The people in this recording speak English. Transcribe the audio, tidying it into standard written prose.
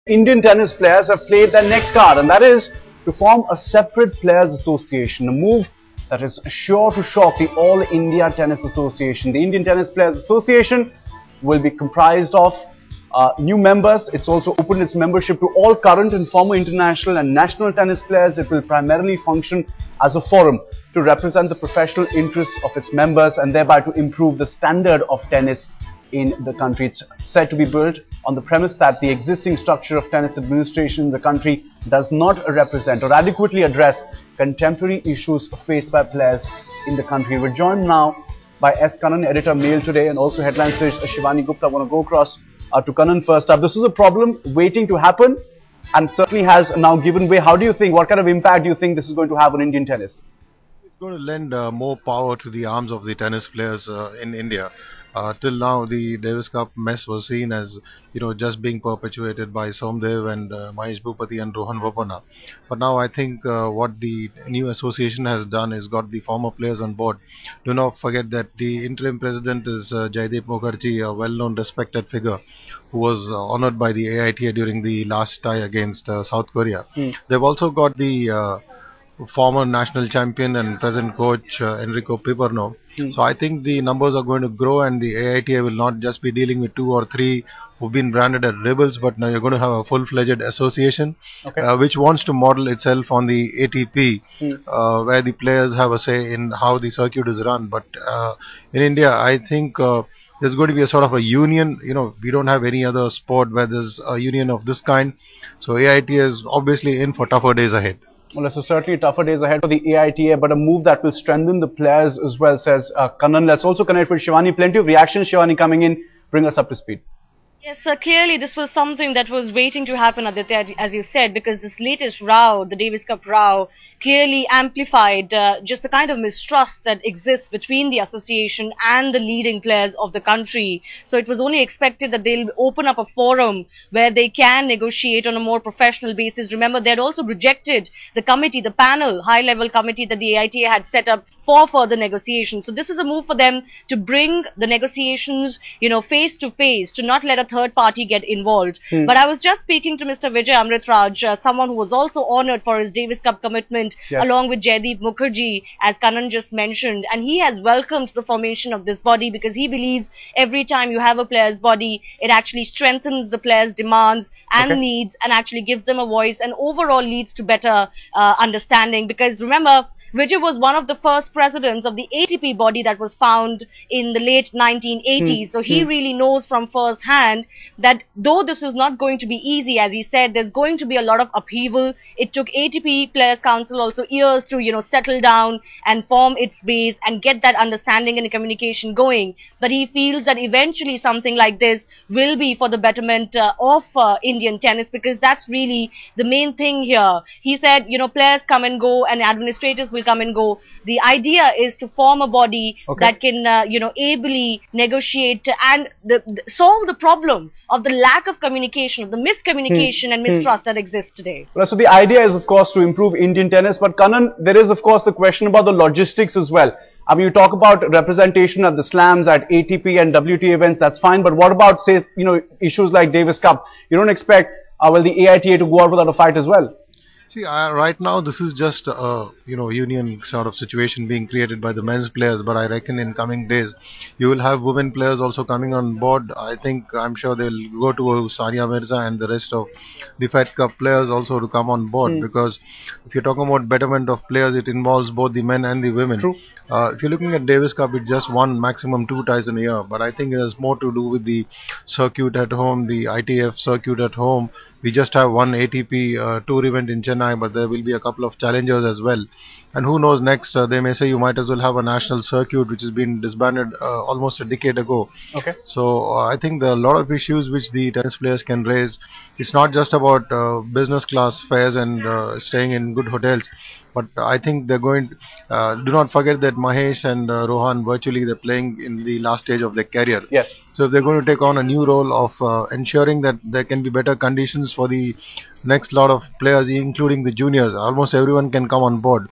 Indian tennis players have played their next card, and that is to form a separate players association, a move that is sure to shock the All India Tennis Association. The Indian Tennis Players Association will be comprised of new members. It's also opened its membership to all current and former international and national tennis players. It will primarily function as a forum to represent the professional interests of its members and thereby to improve the standard of tennis in the country. It's said to be built on the premise that the existing structure of tennis administration in the country does not represent or adequately address contemporary issues faced by players in the country. We're joined now by S. Kannan, editor Mail Today, and also headline stage Shivani Gupta. I want to go across to Kannan first up. This is a problem waiting to happen and certainly has now given way. How do you think, what kind of impact do you think this is going to have on Indian tennis? It's going to lend more power to the arms of the tennis players in India. Till now, the Davis Cup mess was seen as, just being perpetuated by Somdev and Mahesh Bhupati and Rohan Bopanna. But now I think what the new association has done is got the former players on board. Do not forget that the interim president is Jaidip Mukherjea, a well-known, respected figure who was honored by the AITA during the last tie against South Korea. They've also got the former national champion and present coach Enrico Piperno. So I think the numbers are going to grow, and the AITA will not just be dealing with 2 or 3 who've been branded as rebels, but now you're going to have a full-fledged association which wants to model itself on the ATP, where the players have a say in how the circuit is run. But in India, I think there's going to be a sort of a union. We don't have any other sport where there's a union of this kind. So AITA is obviously in for tougher days ahead. Well, so certainly tougher days ahead for the AITA, but a move that will strengthen the players as well, says Kannan. Let's also connect with Shivani. Plenty of reactions, Shivani, coming in. Bring us up to speed. Yes, clearly this was something that was waiting to happen, Aditya, as you said, because this latest row, the Davis Cup row, clearly amplified just the kind of mistrust that exists between the association and the leading players of the country. So it was only expected that they'll open up a forum where they can negotiate on a more professional basis. Remember, they had also rejected the committee, the panel, high-level committee that the AITA had set up for further negotiations. So this is a move for them to bring the negotiations, face to face, to not let a third party get involved. But I was just speaking to Mr. Vijay Amritraj, someone who was also honored for his Davis Cup commitment, along with Jaidip Mukherjea, as Kannan just mentioned, and he has welcomed the formation of this body because he believes every time you have a player's body, it actually strengthens the player's demands and needs and actually gives them a voice and overall leads to better understanding. Because remember, Vijay was one of the first presidents of the ATP body that was found in the late 1980s. So he really knows from first hand that though this is not going to be easy, as he said, there's going to be a lot of upheaval. It took ATP Players Council also years to, settle down and form its base and get that understanding and communication going. But he feels that eventually something like this will be for the betterment of Indian tennis, because that's really the main thing here. He said, players come and go and administrators will come and go. The idea is to form a body that can, ably negotiate and solve the problem of the lack of communication, of the miscommunication and mistrust that exists today. Well, so the idea is, of course, to improve Indian tennis. But Kannan, there is, of course, the question about the logistics as well. I mean, you talk about representation at the slams, at ATP and WTA events, that's fine. But what about, say, issues like Davis Cup? You don't expect, the AITA to go out without a fight as well? See, right now this is just a union sort of situation being created by the men's players, but I reckon in coming days you will have women players also coming on board. I'm sure they'll go to Sania Mirza and the rest of the Fed Cup players also to come on board, because if you're talking about betterment of players, it involves both the men and the women. True. If you're looking at Davis Cup, it's just one, maximum 2 ties in a year, but I think it has more to do with the circuit at home, the ITF circuit at home. We just have one ATP tour event in Chennai, but there will be a couple of challengers as well. And who knows next, they may say you might as well have a national circuit which has been disbanded almost a decade ago. So I think there are a lot of issues which the tennis players can raise. It's not just about business class fares and staying in good hotels, but I think they're going do not forget that Mahesh and Rohan, virtually they're playing in the last stage of their career. So if they're going to take on a new role of ensuring that there can be better conditions for the next lot of players, including the juniors, almost everyone can come on board.